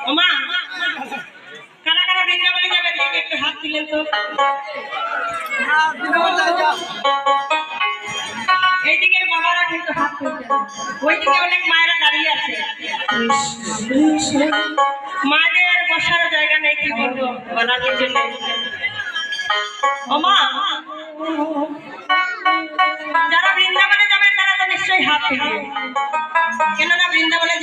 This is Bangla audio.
ওমা কারা কারা বৃন্দাবনে যাবেন একটু হাত দিলেন তো। এইদিকে বাবারা কিন্তু হাত তুলছেন, ওইদিকে অনেক মায়েরা দাঁড়িয়ে আছে। মায়েদের বসার জায়গা নেই, কি বলবো, বলার কিছু নেই। ওমা যারা বৃন্দাবনে যাবেন তারা তো নিশ্চয়ই হাত তুলবেন, কেননা বৃন্দাবনে